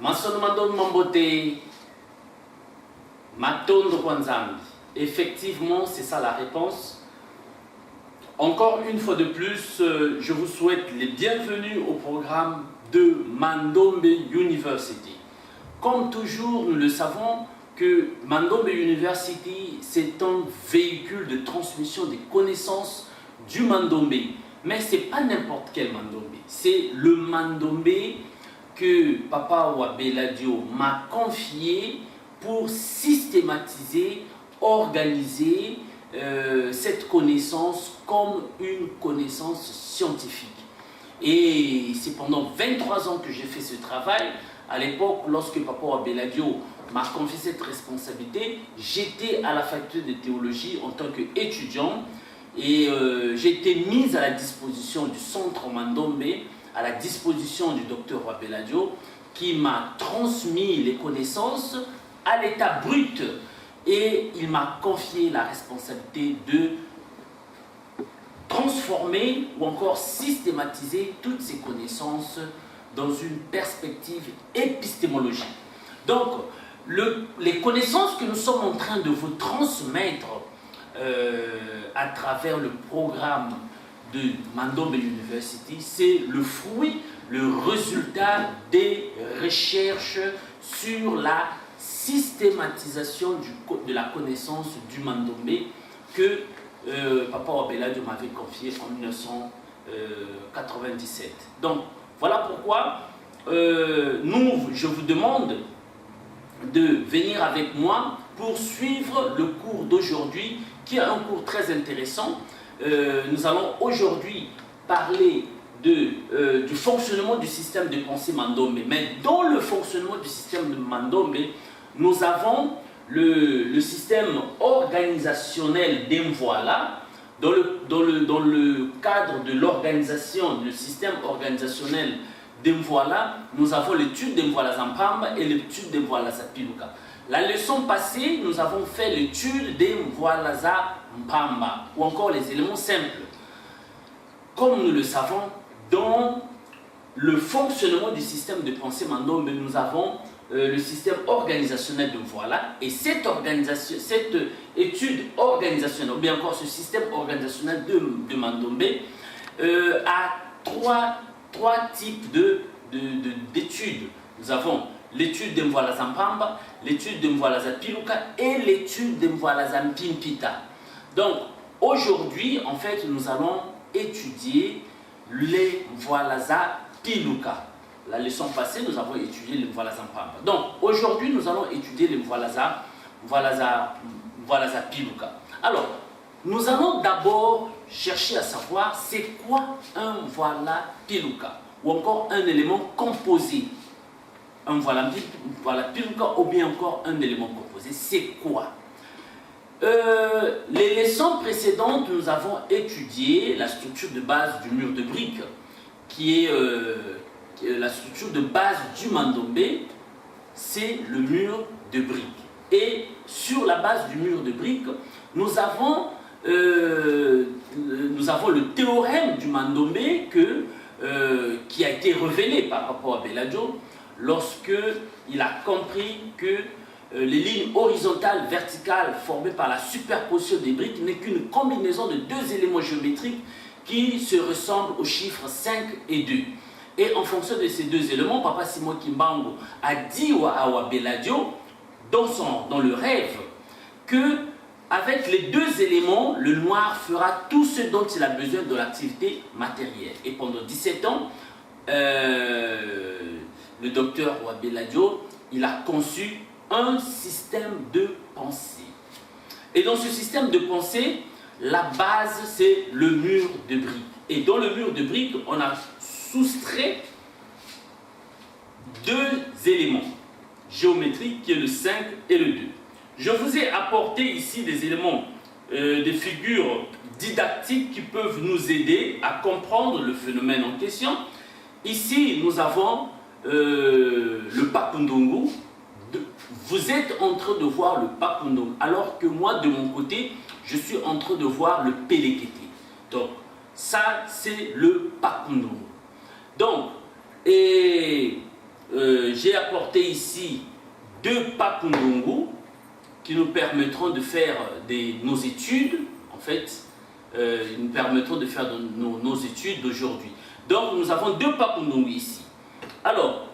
Masonomando Mambote, Matondo Kwanzambi. Effectivement, c'est ça la réponse. Encore une fois de plus, je vous souhaite les bienvenus au programme de Mandombe University. Comme toujours, nous le savons que Mandombe University, c'est un véhicule de transmission des connaissances du Mandombe. Mais ce n'est pas n'importe quel Mandombe. C'est le Mandombe que Papa Wabeladio m'a confié pour systématiser, organiser cette connaissance comme une connaissance scientifique. Et c'est pendant 23 ans que j'ai fait ce travail. À l'époque, lorsque Papa Wabeladio m'a confié cette responsabilité, j'étais à la faculté de théologie en tant qu'étudiant et j'ai été mise à la disposition du centre Mandombe, à la disposition du docteur Wabeladio, qui m'a transmis les connaissances à l'état brut. Et il m'a confié la responsabilité de transformer ou encore systématiser toutes ces connaissances dans une perspective épistémologique. Donc, les connaissances que nous sommes en train de vous transmettre à travers le programme de Mandombe University, c'est le fruit, le résultat des recherches sur la systématisation de la connaissance du Mandombe que Papa Wabeladio m'avait confié en 1997. Donc, voilà pourquoi je vous demande de venir avec moi pour suivre le cours d'aujourd'hui, qui est un cours très intéressant. Nous allons aujourd'hui parler du fonctionnement du système de pensée Mandombe. Mais dans le fonctionnement du système de Mandombe, nous avons le système organisationnel d'Mvoala. Dans le cadre de l'organisation, du système organisationnel d'Mvoala, nous avons l'étude d'Mvoala Zampamba et l'étude d'Mvoala Zapiluka. La leçon passée, nous avons fait l'étude d'Mvoala Zampamba, ou encore les éléments simples. Comme nous le savons, dans le fonctionnement du système de pensée Mandombe, nous avons le système organisationnel de Mvoala, et cette étude organisationnelle, ou bien encore ce système organisationnel de Mandombe, a trois types d'études. Nous avons l'étude de Mvoala Zampamba, l'étude de Mvoala Zapiluka et l'étude de Mvoala Zampimpita. Donc aujourd'hui, en fait, nous allons étudier les Mvoala Zapiluka. La leçon passée, nous avons étudié les Mvoala Zampamba. Donc, aujourd'hui, nous allons étudier les Mvoala Zapiluka. Alors, nous allons d'abord chercher à savoir c'est quoi un Mvoala Piluka, ou encore un élément composé. Un Mvoala Piluka, ou bien encore un élément composé, c'est quoi? Les leçons précédentes, nous avons étudié la structure de base du mur de briques, qui est la structure de base du Mandombe, c'est le mur de briques. Et sur la base du mur de briques, nous avons le théorème du Mandombe qui a été révélé par Papa Wabeladio lorsqu'il a compris que les lignes horizontales, verticales formées par la superposition des briques n'est qu'une combinaison de deux éléments géométriques qui se ressemblent aux chiffres 5 et 2. Et en fonction de ces deux éléments, Papa Simon Kimbangu a dit à Wabeladio, dans le rêve, que avec les deux éléments, le noir fera tout ce dont il a besoin de l'activité matérielle. Et pendant 17 ans, le docteur Wabeladio, il a conçu un système de pensée. Et dans ce système de pensée, la base, c'est le mur de briques. Et dans le mur de briques, on a soustrait deux éléments géométriques qui est le 5 et le 2. Je vous ai apporté ici des éléments, des figures didactiques qui peuvent nous aider à comprendre le phénomène en question. Ici, nous avons le Papundongo. Vous êtes en train de voir le Papundongo, alors que moi, de mon côté, je suis en train de voir le Pelekete. Donc, ça, c'est le Papundongo. Donc, et j'ai apporté ici 2 Pakundungu qui nous permettront de faire nos études, en fait, nous permettront de faire nos études d'aujourd'hui. Donc, nous avons 2 Pakundungu ici. Alors,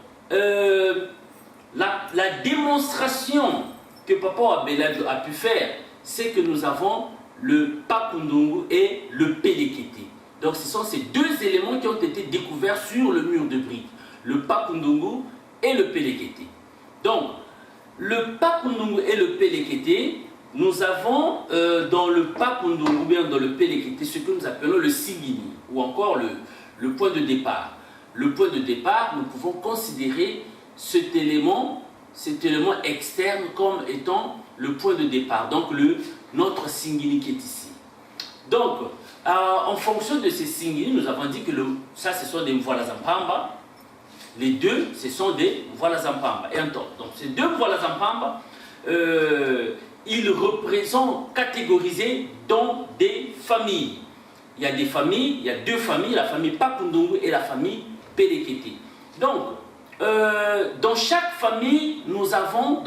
la démonstration que Papa Abelado a pu faire, c'est que nous avons le Pakundungu et le Pelekete. Donc, ce sont ces 2 éléments qui ont été découverts sur le mur de briques, le Pakundungu et le Pelekete. Donc, le Pakundungu et le Pelekete, nous avons dans le Pakundungu ou bien dans le Pelekete ce que nous appelons le Singini ou encore le point de départ. Le point de départ, nous pouvons considérer cet élément externe comme étant le point de départ, donc notre Singini qui est ici. Donc, en fonction de ces Singini, nous avons dit que ça, ce sont des Mvwala-Zampamba. Les 2, ce sont des Mvwala-Zampamba. Et donc, ces 2 Mvwala-Zampamba, ils représentent catégorisés dans des familles. Il y a des familles, il y a 2 familles, la famille Pakundungu et la famille Pelekete. Donc, dans chaque famille, nous avons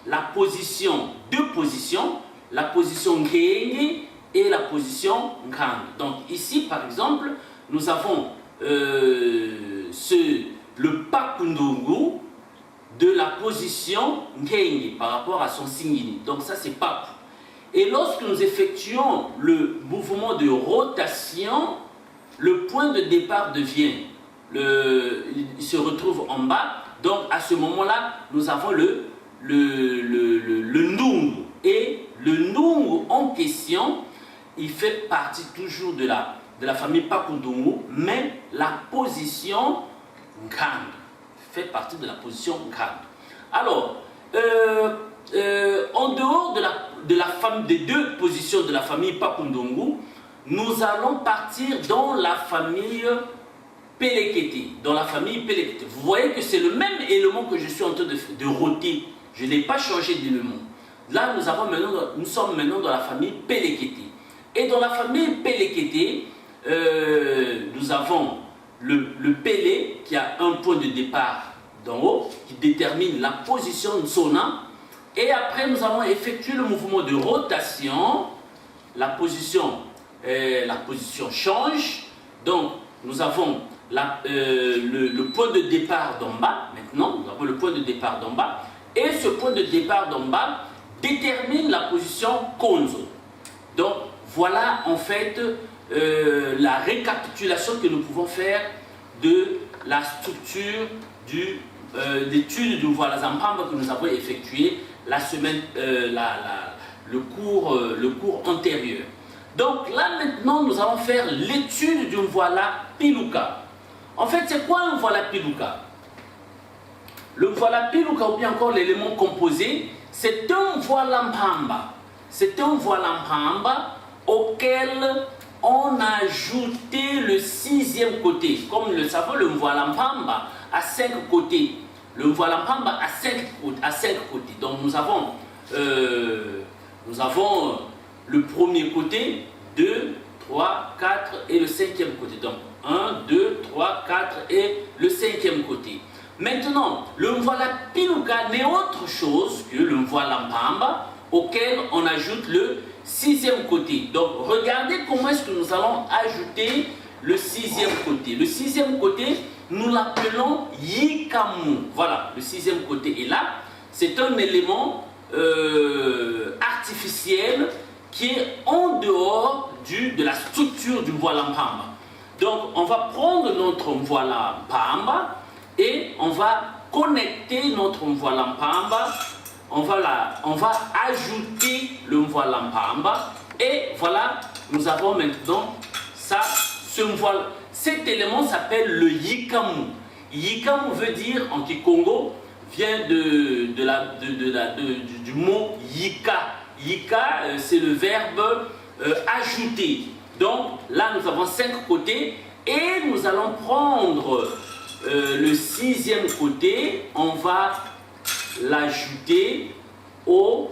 la position, 2 positions, la position Ngenge et la position Ngang. Donc ici, par exemple, nous avons le Pakundungu de la position Ngenge par rapport à son Singini. Donc ça, c'est Paku. Et lorsque nous effectuons le mouvement de rotation, le point de départ devient, il se retrouve en bas. Donc à ce moment-là, nous avons le Ndungu. Et le Ndungu en question, il fait partie toujours de la famille Pakundungu, mais la position Ngang fait partie de la position Ngang. Alors, en dehors des 2 positions de la famille Pakundungu, nous allons partir dans la famille Pelekete. Dans la famille Pelekete. Vous voyez que c'est le même élément que je suis en train de roter. Je n'ai pas changé d'élément. Là, nous sommes maintenant dans la famille Pelekete. Et dans la famille Pelekete, nous avons le Pélé qui a un point de départ d'en haut, qui détermine la position de Sona. Et après, nous allons effectuer le mouvement de rotation. La position change. Donc, nous avons le point de départ d'en bas. Maintenant, nous avons le point de départ d'en bas. Et ce point de départ d'en bas détermine la position Konzo. Donc, voilà en fait la récapitulation que nous pouvons faire de la structure d'études du Mvwala-Zampamba que nous avons effectué la semaine, le cours antérieur. Donc là maintenant, nous allons faire l'étude du Mvwala-Piluka. En fait, c'est quoi un Mvwala-Piluka? Le Mvwala-Piluka, ou bien encore l'élément composé, c'est un Mvwala-Mpamba. C'est un Mvwala-Mpamba auquel on a ajouté le 6e côté. Comme le savons, le Mvwala-Mpamba a 5 côtés. Le Mvwala-Mpamba a 5 côtés. Donc nous avons le premier côté, 2, 3, 4 et le 5e côté. Donc 1, 2, 3, 4 et le 5e côté. Maintenant, le Mvwala-Piluka n'est autre chose que le Mvwala-Mpamba auquel on ajoute le 6e côté. Donc regardez comment est-ce que nous allons ajouter le 6e côté. Le 6e côté, nous l'appelons Yikamu. Voilà, le 6e côté est là. C'est un élément artificiel qui est en dehors de la structure du Mvwala-Mpamba. Donc on va prendre notre Mvwala-Mpamba et on va connecter notre Mvwala-Mpamba. On va ajouter le Mvwala-Mpamba et voilà, nous avons maintenant ça, cet élément s'appelle le Yikamu. Yikamu veut dire en Kikongo, vient du mot Yika. Yika, c'est le verbe ajouter. Donc là, nous avons 5 côtés et nous allons prendre le 6e côté, on va l'ajouter aux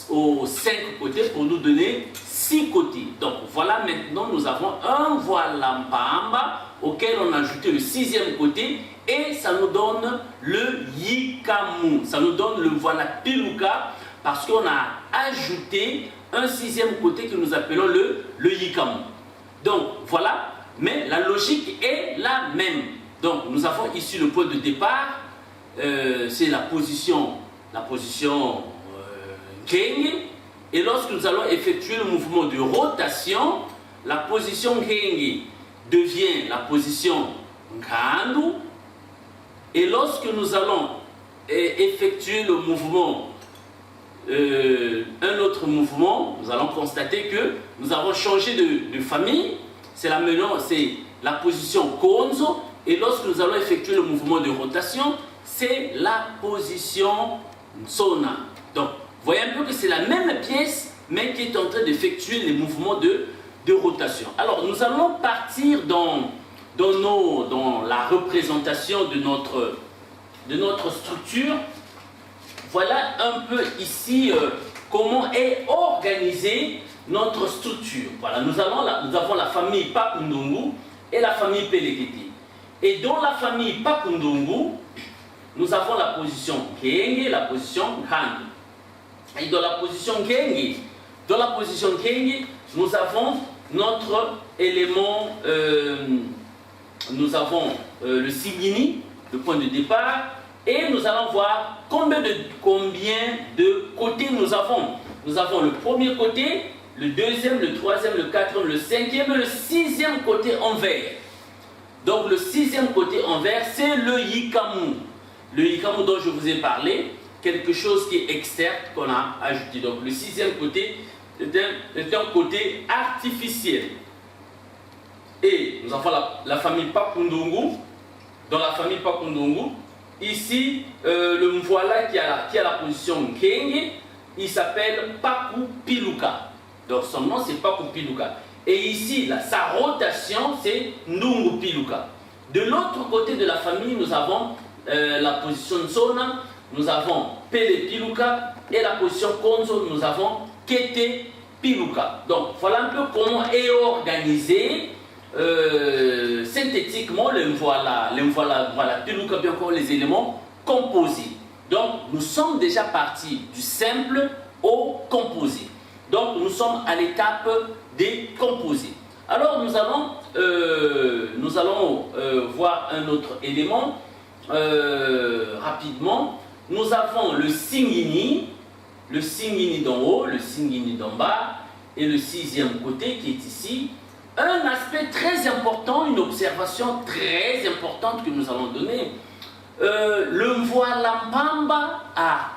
5 côtés pour nous donner 6 côtés. Donc voilà, maintenant nous avons un Mvwala-Mpamba auquel on a ajouté le 6e côté et ça nous donne le yikamu. Ça nous donne le voilà piluka parce qu'on a ajouté un 6e côté que nous appelons le yikamu. Donc voilà, mais la logique est la même. Donc nous avons ici le point de départ, c'est la position Kenge. Et lorsque nous allons effectuer le mouvement de rotation, la position Kenge devient la position Ngandu. Et lorsque nous allons effectuer le mouvement, un autre mouvement, nous allons constater que nous avons changé de famille. C'est la position Konzo. Et lorsque nous allons effectuer le mouvement de rotation, c'est la position Sona. Donc, vous voyez un peu que c'est la même pièce, mais qui est en train d'effectuer les mouvements de rotation. Alors, nous allons partir dans la représentation de notre structure. Voilà un peu ici comment est organisée notre structure. Voilà, nous avons la famille Pakundungu et la famille Pelekete. Et dans la famille Pakundungu, nous avons la position Kenge, la position Ngandu. Et dans la position Kenge, nous avons notre élément, nous avons le Sigini, le point de départ, et nous allons voir combien de côtés nous avons. Nous avons le premier côté, le deuxième, le troisième, le quatrième, le cinquième et le 6e côté en vert. Donc le 6e côté en vert, c'est le yikamu. Le yikamu dont je vous ai parlé, quelque chose qui est externe qu'on a ajouté. Donc le 6e côté est un côté artificiel. Et nous avons la famille Pakundungu. Dans la famille Pakundungu, ici, le Mvoala qui a la position Kenge, il s'appelle Paku Piluka. Donc son nom c'est Paku Piluka. Et ici, sa rotation c'est Ndungu Piluka. De l'autre côté de la famille, nous avons la position Nsona, nous avons Pele Piluka, et la position Konzo, nous avons Kete Piluka. Donc voilà un peu comment est organisé synthétiquement le Mvoala Piluka, bien encore les éléments composés. Donc nous sommes déjà partis du simple au composé. Donc nous sommes à l'étape des composés. Alors nous allons voir un autre élément rapidement. Nous avons le Singini d'en haut, le Singini d'en bas et le 6e côté qui est ici. Un aspect très important, une observation très importante que nous allons donner. Le Mvoala Mpamba a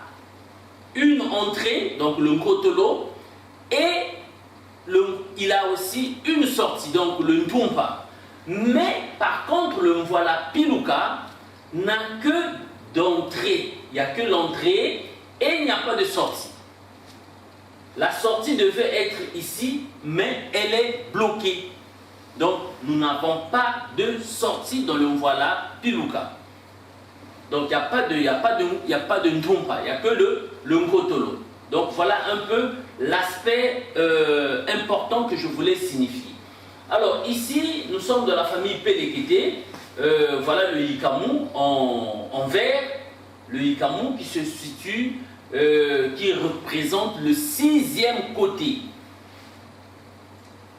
une entrée, donc le Nkotolo, et il a aussi une sortie, donc le Ntumpa. Mais par contre, le Mvoala Piluka n'a que d'entrée. Il n'y a que l'entrée et il n'y a pas de sortie. La sortie devait être ici, mais elle est bloquée. Donc, nous n'avons pas de sortie dans le Mvoala Piluka. Donc, il n'y a pas de Ntumpa, il n'y a que le Nkotolo. Donc, voilà un peu l'aspect important que je voulais signifier. Alors, ici, nous sommes dans la famille Pelekete. Voilà le yikamu en vert. Le yikamu qui se situe, qui représente le 6e côté.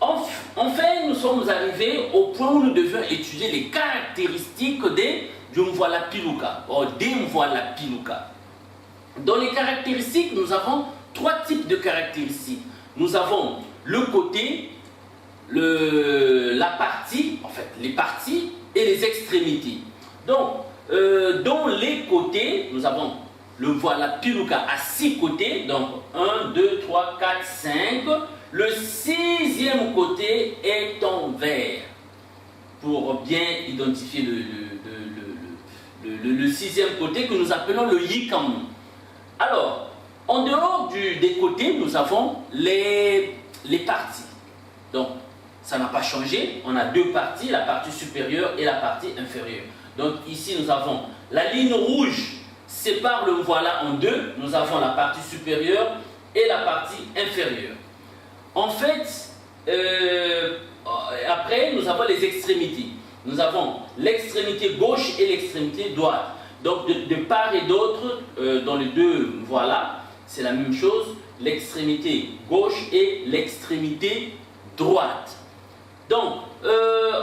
Enfin, nous sommes arrivés au point où nous devions étudier les caractéristiques du Mvoala Piluka, des Mvoala Piluka. Dans les caractéristiques, nous avons 3 types de caractéristiques. Nous avons le côté, la partie, en fait, les parties et les extrémités. Donc, dans les côtés, nous avons le Mvoala Piluka à 6 côtés, donc 1, 2, 3, 4, 5. Le 6e côté est en vert, pour bien identifier le 6e côté que nous appelons le yikamu. Alors, en dehors des côtés, nous avons les parties. Donc, ça n'a pas changé. On a 2 parties, la partie supérieure et la partie inférieure. Donc, ici, nous avons la ligne rouge sépare le Mvoala en 2. Nous avons la partie supérieure et la partie inférieure. En fait, après, nous avons les extrémités. nous avons l'extrémité gauche et l'extrémité droite. Donc de part et d'autre, dans les deux, voilà, c'est la même chose, l'extrémité gauche et l'extrémité droite. Donc,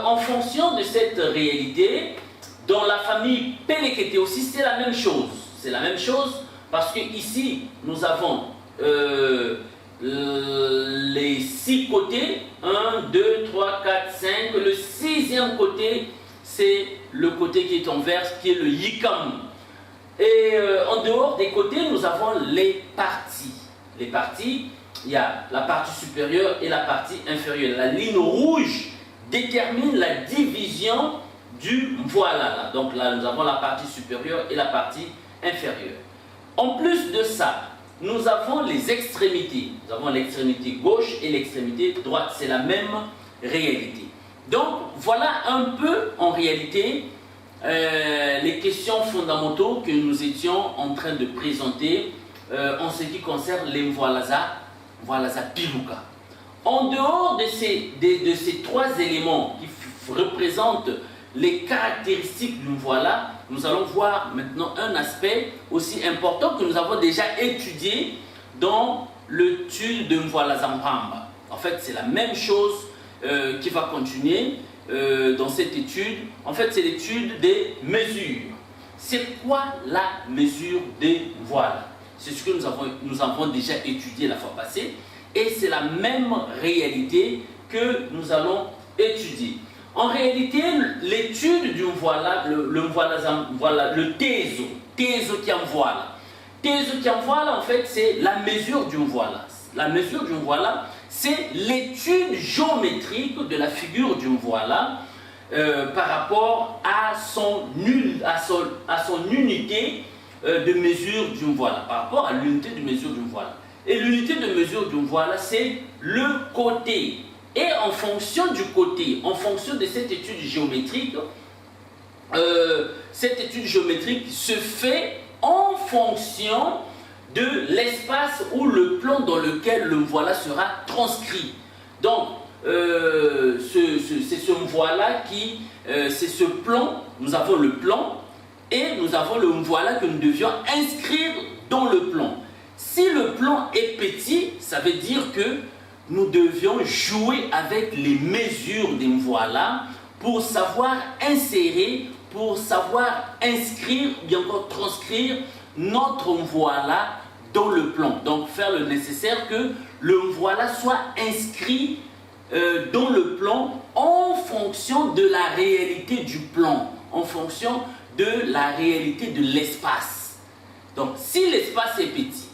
en fonction de cette réalité, dans la famille Pelekete aussi, c'est la même chose. C'est la même chose parce que ici, nous avons les 6 côtés, 1, 2, 3, 4, 5. Le 6e côté, c'est le côté qui est en vert, qui est le Yikam. Et en dehors des côtés, nous avons les parties. Les parties, il y a la partie supérieure et la partie inférieure. La ligne rouge détermine la division du voilà. Donc là, nous avons la partie supérieure et la partie inférieure. En plus de ça, nous avons les extrémités. Nous avons l'extrémité gauche et l'extrémité droite. C'est la même réalité. Donc, voilà un peu, en réalité, les questions fondamentaux que nous étions en train de présenter en ce qui concerne les Mwalaza Piluka. En dehors de ces 3 éléments qui représentent les caractéristiques du Mwala, nous allons voir maintenant un aspect aussi important que nous avons déjà étudié dans l'étude de Mwalaza Mpamba. En fait, c'est la même chose qui va continuer dans cette étude. En fait, c'est l'étude des mesures. C'est quoi la mesure des Mwala? C'est ce que nous avons déjà étudié la fois passée. Et c'est la même réalité que nous allons étudier. En réalité, l'étude du Mwala, le Tezo Kiamwala. Tezo Kiamwala, en fait, c'est la mesure du Mwala. La mesure du Mwala, c'est l'étude géométrique de la figure du Mwala par rapport à son unité de mesure du Mwala, par rapport à l'unité de mesure du Mwala. Et l'unité de mesure du Mwala, c'est le côté. Et en fonction du côté, en fonction de cette étude géométrique se fait en fonction de l'espace ou le plan dans lequel le Mwala sera transcrit. Donc, c'est ce Mwala qui, c'est ce plan, nous avons le plan et nous avons le Mwala que nous devions inscrire dans le plan. Si le plan est petit, ça veut dire que nous devions jouer avec les mesures des Mwala pour savoir insérer, pour savoir inscrire, bien encore transcrire notre Mwala dans le plan. Donc faire le nécessaire que le Mwala soit inscrit dans le plan en fonction de la réalité du plan, en fonction de la réalité de l'espace. Donc si l'espace est petit,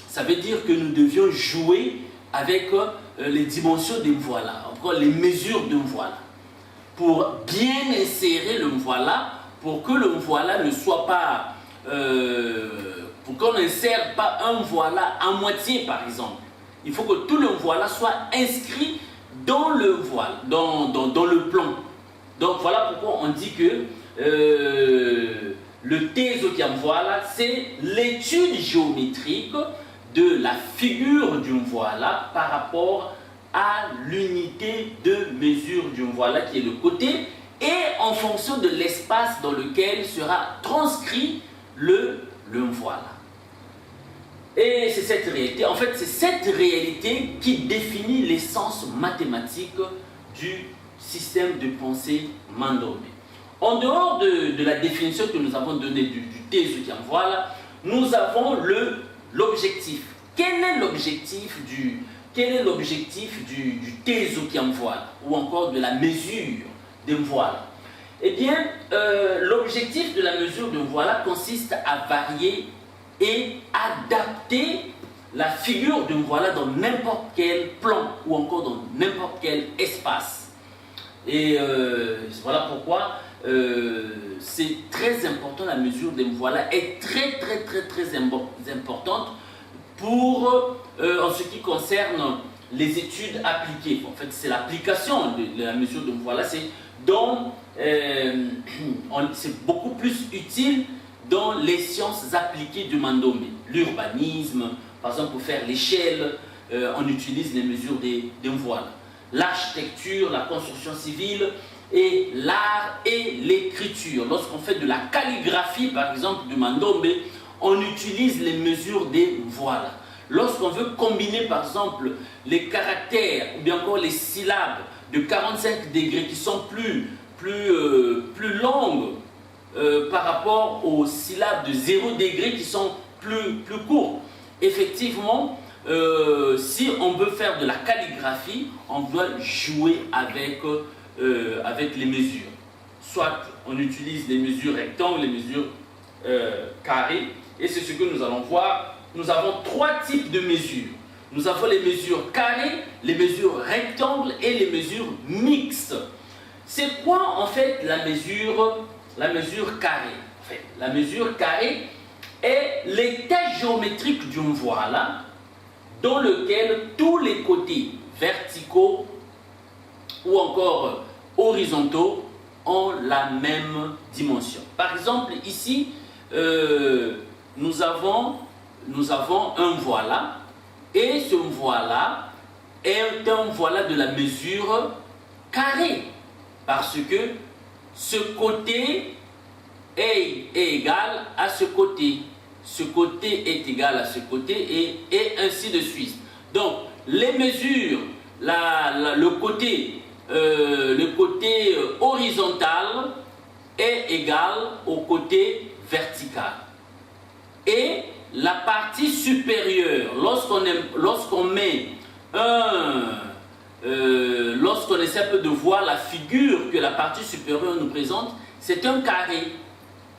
ça veut dire que nous devions jouer avec les dimensions des Mwala, encore les mesures de Mwala, pour bien insérer le Mwala, pour que le Mwala ne soit pas, pour qu'on n'insère pas un Mwala à moitié par exemple. Il faut que tout le Mwala soit inscrit dans le voile, dans le plan. Donc voilà pourquoi on dit que le Tezo Kiamwala, c'est l'étude géométrique de la figure du Mwala par rapport à l'unité de mesure du Mwala qui est le côté et en fonction de l'espace dans lequel sera transcrit le Mwala. Et c'est cette réalité, en fait c'est cette réalité qui définit l'essence mathématique du système de pensée Mandorbe. En dehors de la définition que nous avons donnée du Tezo Kiamwala, nous avons l'objectif. Quel est l'objectif du Tezo Kiamwala ou encore de la mesure de Mwala? Eh bien, l'objectif de la mesure de Mwala consiste à varier et adapter la figure de Mwala dans n'importe quel plan ou encore dans n'importe quel espace. Et voilà pourquoi c'est très important, la mesure de Mwala est très importante pour, en ce qui concerne les études appliquées. En fait, c'est l'application de la mesure de Mwala, c'est beaucoup plus utile dans les sciences appliquées du Mandorbe. L'urbanisme, par exemple pour faire l'échelle, on utilise les mesures des Mwala. L'architecture, la construction civile et l'art et l'écriture. Lorsqu'on fait de la calligraphie, par exemple, du mandombe, on utilise les mesures des voiles. Lorsqu'on veut combiner, par exemple, les caractères ou bien encore les syllabes de 45 degrés qui sont plus longues par rapport aux syllabes de 0 degré qui sont plus courtes. Effectivement, si on veut faire de la calligraphie, on doit jouer avec les mesures. Soit on utilise les mesures rectangles, les mesures carrées, et c'est ce que nous allons voir. Nous avons 3 types de mesures. Nous avons les mesures carrées, les mesures rectangles et les mesures mixtes. C'est quoi en fait la mesure carrée? En fait, la mesure carrée est l'état géométrique d'une voile dans lequel tous les côtés verticaux ou encore horizontaux ont la même dimension. Par exemple, ici, nous avons un voile et ce voile est un voile de la mesure carrée parce que ce côté est égal à ce côté est égal à ce côté et ainsi de suite. Donc les mesures, le côté horizontal est égal au côté vertical. Et la partie supérieure, lorsqu'on essaie un peu de voir la figure que la partie supérieure nous présente, c'est un carré.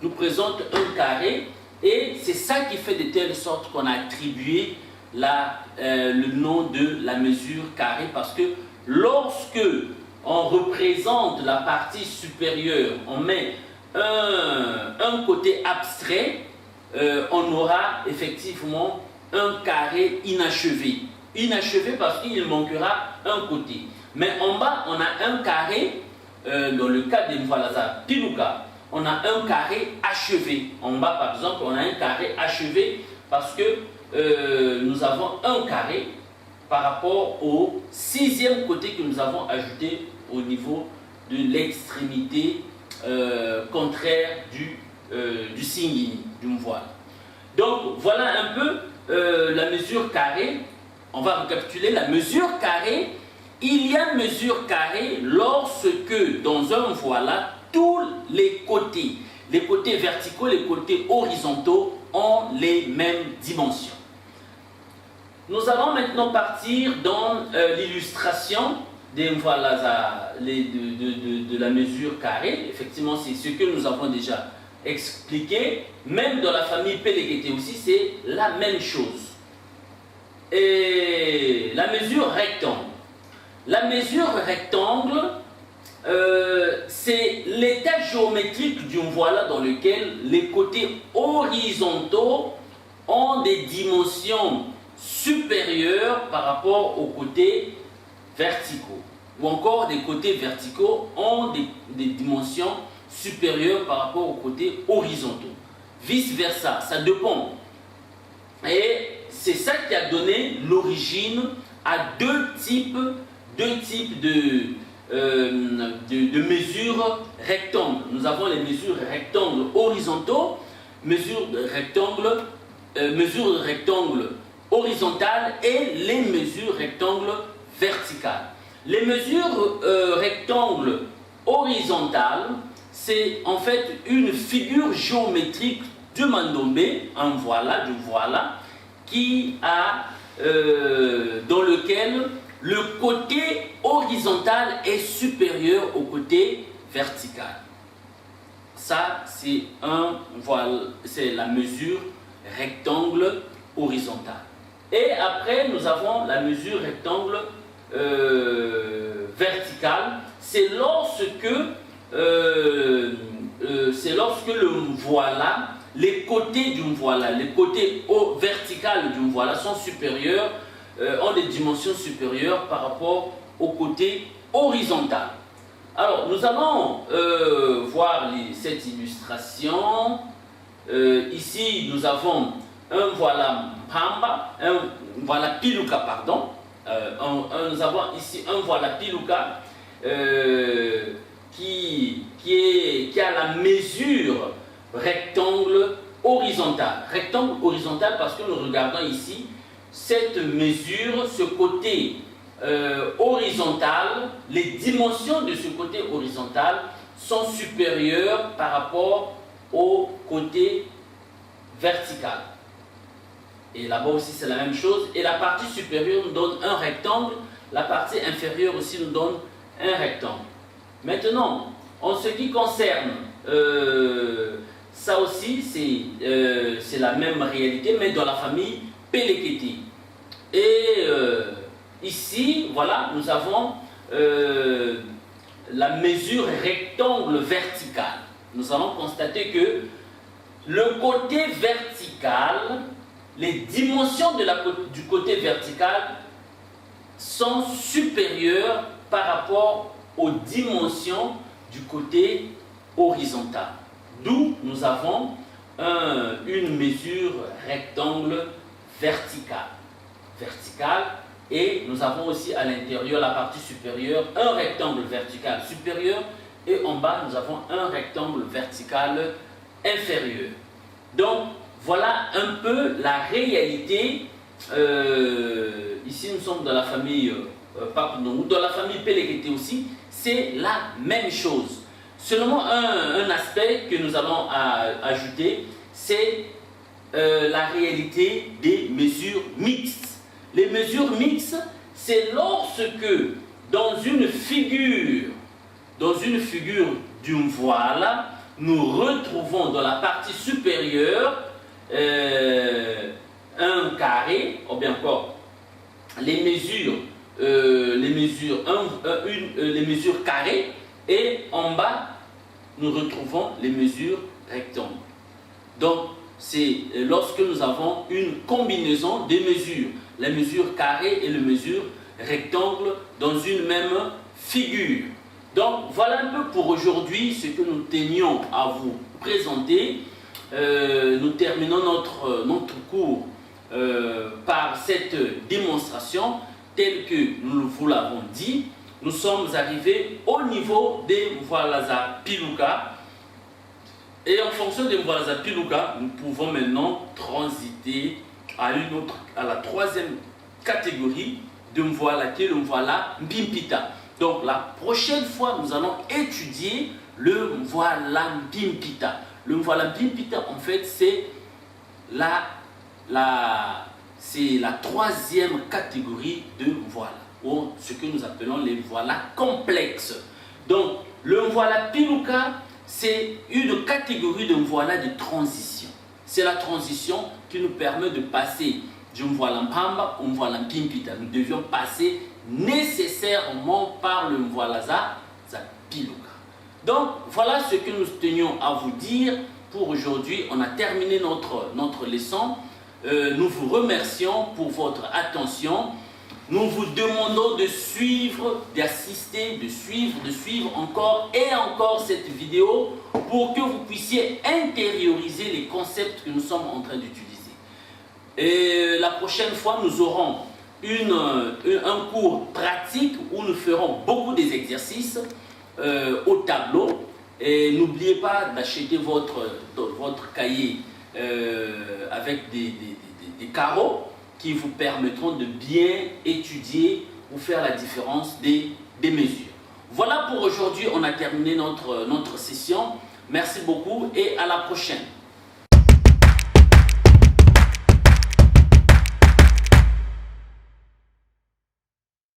Nous présente un carré et c'est ça qui fait de telle sorte qu'on a attribué le nom de la mesure carrée, parce que lorsque on représente la partie supérieure, on met un côté abstrait, on aura effectivement un carré inachevé. Inachevé parce qu'il manquera un côté. Mais en bas, on a un carré, dans le cas des Mvalaza Piluka, on a un carré achevé. En bas, par exemple, on a un carré achevé parce que nous avons un carré par rapport au 6e côté que nous avons ajouté au niveau de l'extrémité contraire du signe du voile. Donc voilà un peu la mesure carrée. On va récapituler la mesure carrée. Il y a mesure carrée lorsque dans un voile, tous les côtés verticaux, les côtés horizontaux ont les mêmes dimensions. Nous allons maintenant partir dans l'illustration de la mesure carrée. Effectivement, c'est ce que nous avons déjà expliqué. Même dans la famille Pelekete aussi, c'est la même chose. Et la mesure rectangle. La mesure rectangle, c'est l'état géométrique d'une voile dans lequel les côtés horizontaux ont des dimensions supérieures par rapport aux côtés verticaux. Ou encore des côtés verticaux ont des dimensions supérieures par rapport aux côtés horizontaux. Vice versa, ça dépend. Et c'est ça qui a donné l'origine à deux types de mesures rectangles. Nous avons les mesures rectangles horizontaux, mesures rectangles horizontales et les mesures rectangles verticales. Les mesures rectangles horizontales, c'est en fait une figure géométrique du mandombe, un voile, qui a dans lequel le côté horizontal est supérieur au côté vertical. Ça, c'est un voile, c'est la mesure rectangle horizontale. Et après, nous avons la mesure rectangle verticale. C'est lorsque le voile, les côtés d'une voile, les côtés verticales d'une voile sont supérieurs, ont des dimensions supérieures par rapport au côté horizontal. Alors, nous allons voir cette illustration. Ici, nous avons un voile Pamba, un voile Piluka, pardon. Nous avons ici un voile Piluka qui a la mesure rectangle horizontal. Rectangle horizontal parce que nous regardons ici cette mesure, ce côté horizontal, les dimensions de ce côté horizontal sont supérieures par rapport au côté vertical. Et là-bas aussi c'est la même chose. Et la partie supérieure nous donne un rectangle, la partie inférieure aussi nous donne un rectangle. Maintenant, en ce qui concerne ça aussi, c'est la même réalité, mais dans la famille Pelekete. Et ici, voilà, nous avons la mesure rectangle verticale. Nous allons constater que le côté vertical, les dimensions du côté vertical sont supérieures par rapport aux dimensions du côté horizontal. D'où nous avons une mesure rectangle verticale. Et nous avons aussi à l'intérieur, la partie supérieure, un rectangle vertical supérieur et en bas, nous avons un rectangle vertical inférieur. Donc, voilà un peu la réalité. Ici, nous sommes dans la famille Papounou, dans la famille Pelekete aussi, c'est la même chose. Seulement un aspect que nous allons ajouter, c'est la réalité des mesures mixtes. Les mesures mixtes, c'est lorsque dans une figure d'une voile, nous retrouvons dans la partie supérieure un carré, ou bien encore les mesures carrées, et en bas, nous retrouvons les mesures rectangles. Donc, c'est lorsque nous avons une combinaison des mesures, les mesures carrées et les mesures rectangles dans une même figure. Donc, voilà un peu pour aujourd'hui ce que nous tenions à vous présenter. Nous terminons notre cours par cette démonstration telle que nous vous l'avons dit. Nous sommes arrivés au niveau des Mvwalaza Piluka. Et en fonction des Mvwalaza Piluka, nous pouvons maintenant transiter à la troisième catégorie de Mvwala, qui est le Mvwala Mpimpita. Donc la prochaine fois, nous allons étudier le Mvwala Mpimpita. Le Mvwala Mpimpita, en fait, c'est la troisième catégorie de Mvwala, ou ce que nous appelons les Mvwala complexes. Donc, le Mvwala Piluka, c'est une catégorie de Mvwala de transition. C'est la transition qui nous permet de passer du Mvwala Mpamba au Mvwala Mpimpita. Nous devions passer nécessairement par le Mvwalaza Piluka. Donc, voilà ce que nous tenions à vous dire pour aujourd'hui. On a terminé notre leçon. Nous vous remercions pour votre attention. Nous vous demandons de suivre, d'assister, de suivre encore et encore cette vidéo pour que vous puissiez intérioriser les concepts que nous sommes en train d'utiliser. Et la prochaine fois, nous aurons un cours pratique où nous ferons beaucoup des exercices au tableau. Et n'oubliez pas d'acheter votre cahier avec des carreaux qui vous permettront de bien étudier ou faire la différence des mesures. Voilà pour aujourd'hui, on a terminé notre session. Merci beaucoup et à la prochaine.